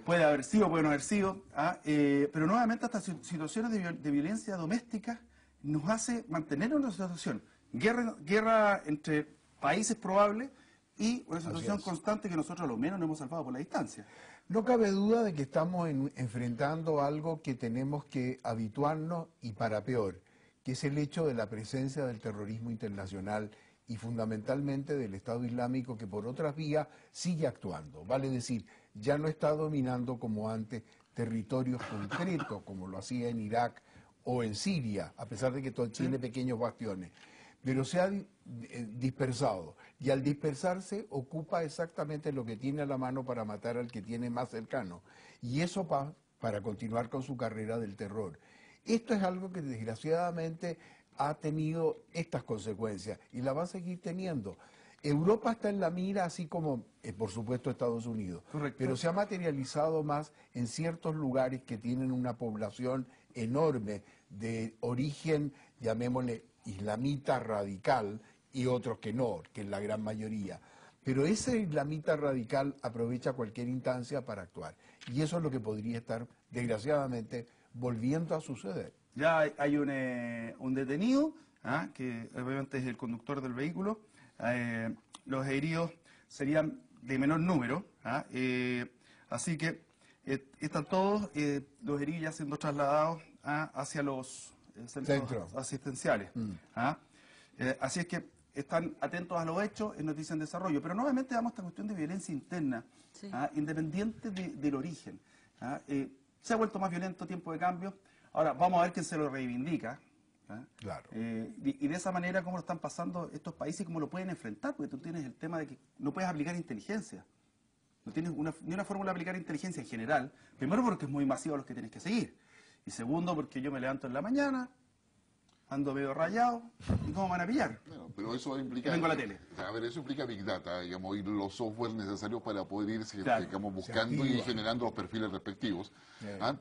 puede haber sido, puede no haber sido, pero nuevamente estas situaciones de violencia doméstica nos hace mantener una situación, guerra entre países probables y una situación constante que nosotros a lo menos no hemos salvado por la distancia. No cabe duda de que estamos enfrentando algo que tenemos que habituarnos y para peor, que es el hecho de la presencia del terrorismo internacional y fundamentalmente del Estado Islámico, que por otras vías sigue actuando. Vale decir, ya no está dominando como antes territorios concretos, como lo hacía en Irak o en Siria, a pesar de que tiene pequeños bastiones, pero se ha dispersado, y al dispersarse ocupa exactamente lo que tiene a la mano para matar al que tiene más cercano, y eso para continuar con su carrera del terror. Esto es algo que desgraciadamente ha tenido estas consecuencias y la va a seguir teniendo. Europa está en la mira, así como, por supuesto, Estados Unidos. Correcto. Pero se ha materializado más en ciertos lugares que tienen una población enorme de origen, llamémosle, islamita radical, y otros que no, que es la gran mayoría. Pero ese islamita radical aprovecha cualquier instancia para actuar. Y eso es lo que podría estar, desgraciadamente, volviendo a suceder. Ya hay un detenido, que obviamente es el conductor del vehículo. Los heridos serían de menor número, así que están todos los heridos ya siendo trasladados hacia los centros asistenciales. Así es que están atentos a los hechos, en Noticias en Desarrollo. Pero nuevamente damos esta cuestión de violencia interna, sí, independiente del origen. Se ha vuelto más violento, tiempo de cambio. Ahora, vamos a ver quién se lo reivindica. Claro. Y de esa manera, cómo lo están pasando estos países y cómo lo pueden enfrentar, porque tú tienes el tema de que no puedes aplicar inteligencia. No tienes ni una fórmula de aplicar inteligencia en general. Primero, porque es muy masivo los que tienes que seguir. Y segundo, porque yo me levanto en la mañana, ando medio rayado, ¿y cómo van a pillar? Claro, pero eso implica... Vengo a la tele. A ver, eso implica Big Data, digamos, y los software necesarios para poder ir, claro, digamos, buscando y generando los perfiles respectivos.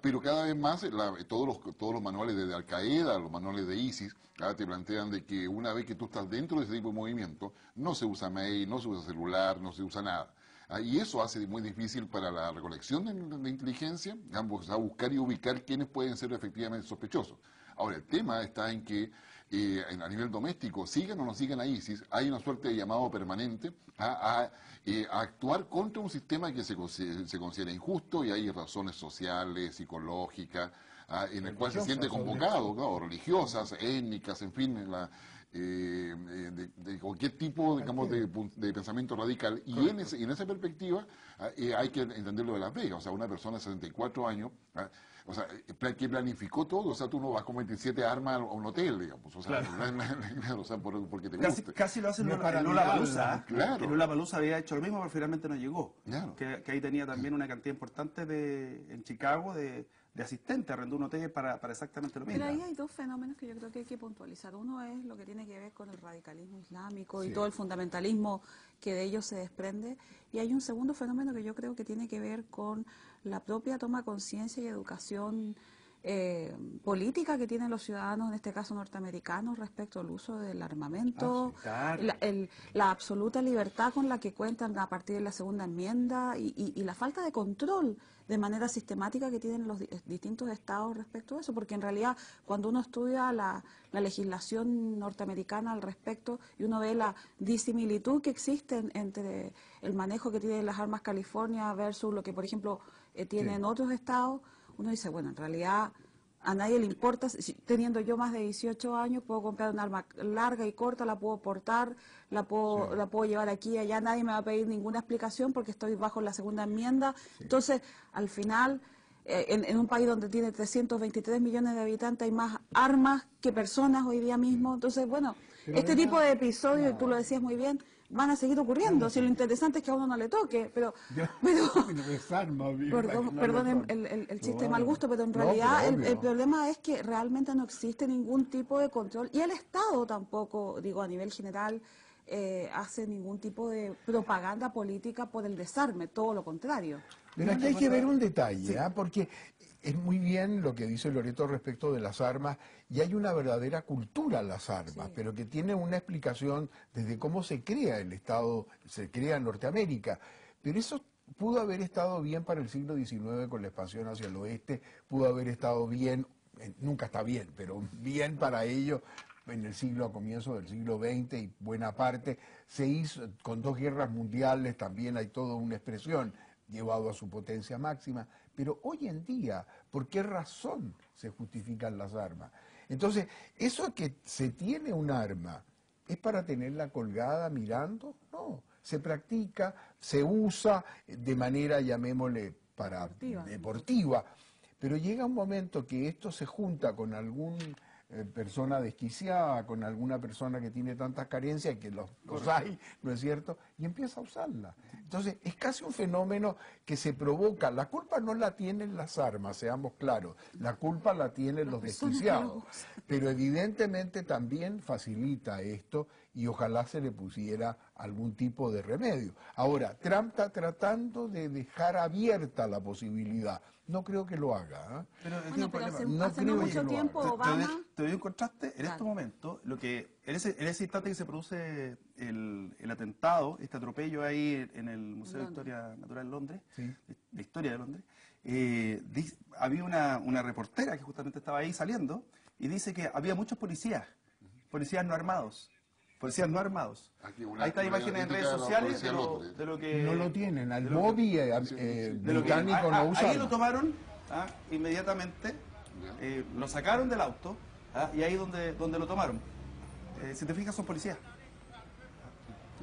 Pero cada vez más, todos los manuales de Al Qaeda, los manuales de ISIS, te plantean de que una vez que tú estás dentro de ese tipo de movimiento, no se usa mail, no se usa celular, no se usa nada. Y eso hace muy difícil para la recolección de inteligencia, digamos, a buscar y ubicar quiénes pueden ser efectivamente sospechosos. Ahora, el tema está en que a nivel doméstico, sigan o no sigan a ISIS, hay una suerte de llamado permanente a actuar contra un sistema que se considera injusto, y hay razones sociales, psicológicas, en el cual se siente convocado, claro, religiosas, étnicas, en fin, de cualquier tipo, digamos, de pensamiento radical. Y en esa perspectiva hay que entender lo de Las Vegas. O sea, una persona de 64 años, o sea, que planificó todo. O sea, tú no vas con 27 armas a un hotel, digamos. O sea, claro. O sea, porque te gusta. Casi lo hacen en Lollapalooza. Claro. Que Lollapalooza había hecho lo mismo, pero finalmente no llegó. Claro. Que ahí tenía también una cantidad importante en Chicago de asistentes, arrendó un hotel para exactamente lo mismo. Pero ahí hay dos fenómenos que yo creo que hay que puntualizar. Uno es lo que tiene que ver con el radicalismo islámico y todo el fundamentalismo que de ellos se desprende. Y hay un segundo fenómeno que yo creo que tiene que ver con la propia toma de conciencia y educación política que tienen los ciudadanos, en este caso norteamericanos, respecto al uso del armamento, la absoluta libertad con la que cuentan a partir de la segunda enmienda y la falta de control de manera sistemática que tienen los distintos estados respecto a eso, porque en realidad cuando uno estudia la legislación norteamericana al respecto y uno ve la disimilitud que existe entre el manejo que tienen las armas California versus lo que, por ejemplo, tienen otros estados, uno dice, bueno, en realidad a nadie le importa, teniendo yo más de 18 años, puedo comprar un arma larga y corta, la puedo portar, la puedo llevar aquí y allá, nadie me va a pedir ninguna explicación porque estoy bajo la segunda enmienda. Entonces, al final, en un país donde tiene 323 millones de habitantes hay más armas que personas hoy día mismo. Entonces, bueno, este tipo de episodios, y tú lo decías muy bien, van a seguir ocurriendo. Si lo interesante es que a uno no le toque, perdón el chiste de mal gusto, pero en realidad el problema es que realmente no existe ningún tipo de control y el Estado tampoco, digo, a nivel general, hace ningún tipo de propaganda política por el desarme, todo lo contrario. Pero aquí hay que ver un detalle, porque es muy bien lo que dice Loreto respecto de las armas, y hay una verdadera cultura a las armas, pero que tiene una explicación desde cómo se crea el Estado, se crea en Norteamérica. Pero eso pudo haber estado bien para el siglo XIX con la expansión hacia el oeste, pudo haber estado bien, nunca está bien, pero bien para ello en el siglo, a comienzos del siglo XX, y buena parte se hizo con 2 guerras mundiales, también hay toda una expresión llevado a su potencia máxima, pero hoy en día, ¿por qué razón se justifican las armas? Entonces, eso que se tiene un arma, ¿es para tenerla colgada mirando? No, se practica, se usa de manera, llamémosle, deportiva. Pero llega un momento que esto se junta con algún persona desquiciada, con alguna persona que tiene tantas carencias, que los hay, ¿no es cierto? Y empieza a usarla. Entonces, es casi un fenómeno que se provoca. La culpa no la tienen las armas, seamos claros. La culpa la tienen los desquiciados. Pero evidentemente también facilita esto y ojalá se le pusiera algún tipo de remedio. Ahora, Trump está tratando de dejar abierta la posibilidad. No creo que lo haga. ¿Eh? Pero, bueno, pero hace no no mucho tiempo Obama... Te doy un contraste. En este momento, lo que en ese instante que se produce el atentado, este atropello ahí en el Museo de Historia Natural de Londres, sí, de Historia de Londres, había una reportera que justamente estaba ahí saliendo y dice que había muchos policías no armados. Policías no armados. Ahí están imágenes en redes sociales de lo que... No lo tienen, al Bobby británico no usa. Ahí lo tomaron inmediatamente, lo sacaron del auto y ahí donde lo tomaron. Si te fijas son policías.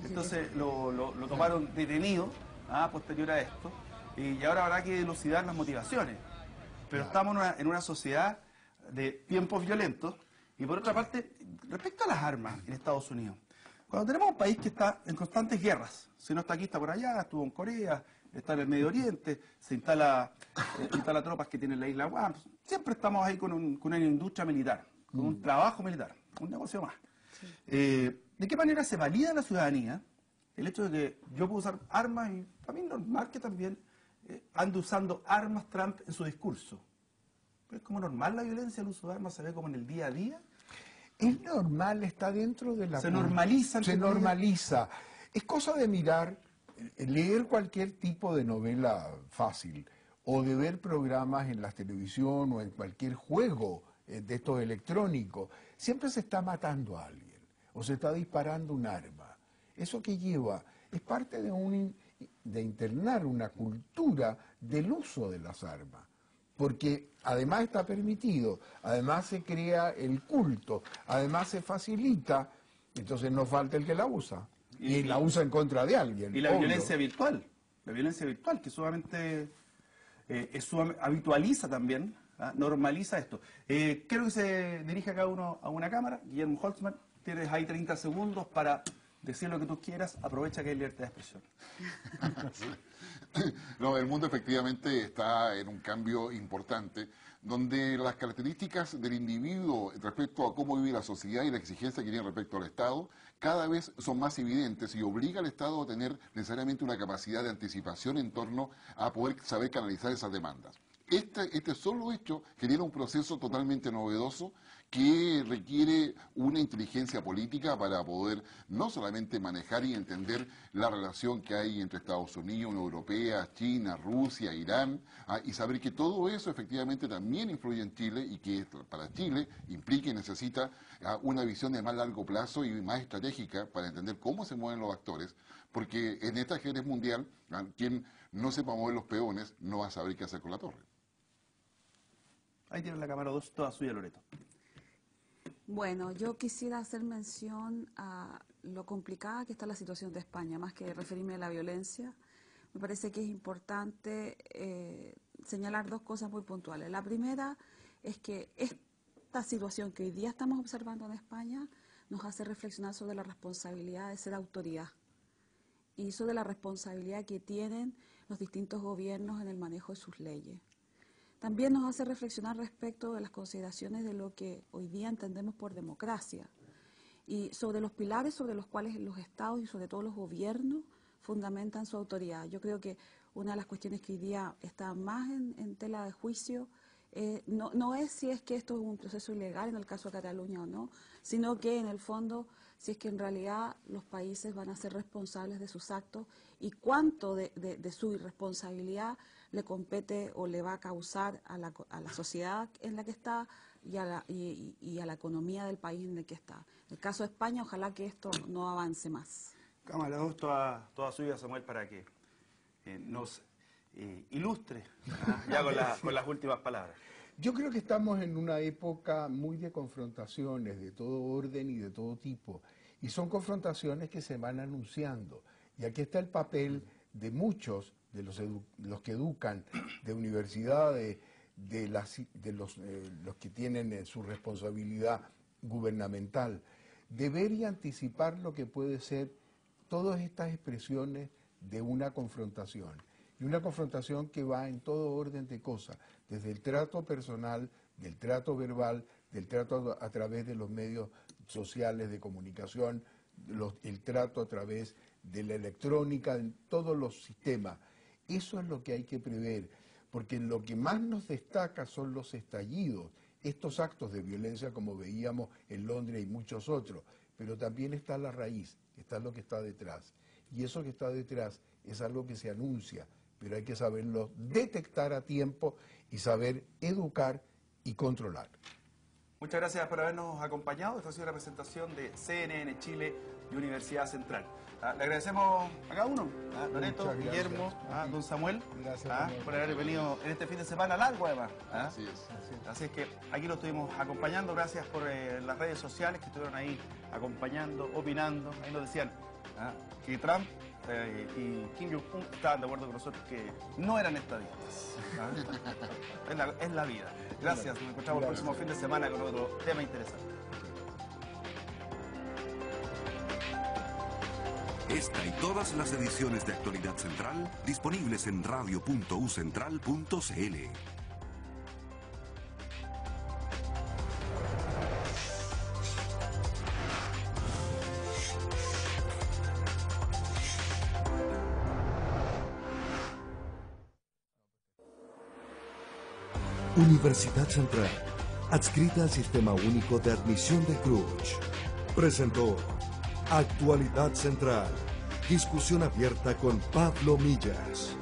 Entonces lo tomaron detenido posterior a esto y ahora habrá que dilucidar las motivaciones. Pero estamos en una sociedad de tiempos violentos. Y por otra parte, respecto a las armas en Estados Unidos, cuando tenemos un país que está en constantes guerras, si no está aquí, está por allá, estuvo en Corea, está en el Medio Oriente, se instala tropas que tienen la isla Guam, siempre estamos ahí con una industria militar, con un trabajo militar, un negocio más. Sí. ¿De qué manera se valida a la ciudadanía el hecho de que yo puedo usar armas y también normal que también ande usando armas Trump en su discurso? ¿Es como normal la violencia, el uso de armas se ve como en el día a día? Es normal, está dentro de la... Se normaliza. Se normaliza. Es cosa de mirar, leer cualquier tipo de novela fácil o de ver programas en la televisión o en cualquier juego de estos electrónicos. Siempre se está matando a alguien o se está disparando un arma. ¿Eso que lleva? Es parte de internar una cultura del uso de las armas. Porque además está permitido, además se crea el culto, además se facilita, entonces no falta el que la usa. Y la usa en contra de alguien. Y la violencia virtual, que sumamente habitualiza también, normaliza esto. Quiero que se dirija cada uno a una cámara. Guillermo Holtzman, tienes ahí 30 segundos para decir lo que tú quieras, aprovecha que hay libertad de expresión. No, el mundo efectivamente está en un cambio importante, donde las características del individuo respecto a cómo vive la sociedad y la exigencia que tiene respecto al Estado cada vez son más evidentes y obliga al Estado a tener necesariamente una capacidad de anticipación en torno a poder saber canalizar esas demandas. Este solo hecho genera un proceso totalmente novedoso que requiere una inteligencia política para poder no solamente manejar y entender la relación que hay entre Estados Unidos, Unión Europea, China, Rusia, Irán, y saber que todo eso efectivamente también influye en Chile y que para Chile implica y necesita una visión de más largo plazo y más estratégica para entender cómo se mueven los actores, porque en esta ajedrez mundial, quien no sepa mover los peones no va a saber qué hacer con la torre. Ahí tiene la cámara 2, toda suya, Loreto. Bueno, yo quisiera hacer mención a lo complicada que está la situación de España, más que referirme a la violencia. Me parece que es importante señalar dos cosas muy puntuales. La primera es que esta situación que hoy día estamos observando en España nos hace reflexionar sobre la responsabilidad de ser autoridad y sobre la responsabilidad que tienen los distintos gobiernos en el manejo de sus leyes. También nos hace reflexionar respecto de las consideraciones de lo que hoy día entendemos por democracia y sobre los pilares sobre los cuales los estados y sobre todo los gobiernos fundamentan su autoridad. Yo creo que una de las cuestiones que hoy día está más en tela de juicio no es si es que esto es un proceso ilegal en el caso de Cataluña o no, sino que en el fondo si es que en realidad los países van a ser responsables de sus actos y cuánto de su irresponsabilidad le compete o le va a causar a la sociedad en la que está y a la economía del país en el que está. En el caso de España, ojalá que esto no avance más. Cámara 2, toda suya, Samuel, para que nos ilustre ya con las últimas palabras. Yo creo que estamos en una época muy de confrontaciones de todo orden y de todo tipo. Y son confrontaciones que se van anunciando. Y aquí está el papel de muchos de los que educan, de universidades, de los que tienen su responsabilidad gubernamental, de ver y anticipar lo que puede ser todas estas expresiones de una confrontación. Y una confrontación que va en todo orden de cosas, desde el trato personal, del trato verbal, del trato a través de los medios sociales de comunicación, el trato a través de la electrónica, en todos los sistemas. Eso es lo que hay que prever, porque lo que más nos destaca son los estallidos, estos actos de violencia como veíamos en Londres y muchos otros, pero también está la raíz, está lo que está detrás. Y eso que está detrás es algo que se anuncia, pero hay que saberlo detectar a tiempo y saber educar y controlar. Muchas gracias por habernos acompañado. Esta ha sido la presentación de CNN Chile y Universidad Central. Le agradecemos a cada uno, a Loreto, Guillermo, a don Samuel, por haber venido en este fin de semana largo además. Así es. Así es que aquí lo estuvimos acompañando. Gracias por las redes sociales que estuvieron ahí acompañando, opinando. Ahí nos decían que Trump y Kim Jong-un estaban de acuerdo con nosotros que no eran estadistas. Es la vida. Gracias, nos encontramos el próximo fin de semana con otro tema interesante. Esta y todas las ediciones de Actualidad Central disponibles en radio.ucentral.cl. Universidad Central, adscrita al Sistema Único de Admisión de CRUCH, presentó Actualidad Central, discusión abierta con Pablo Millas.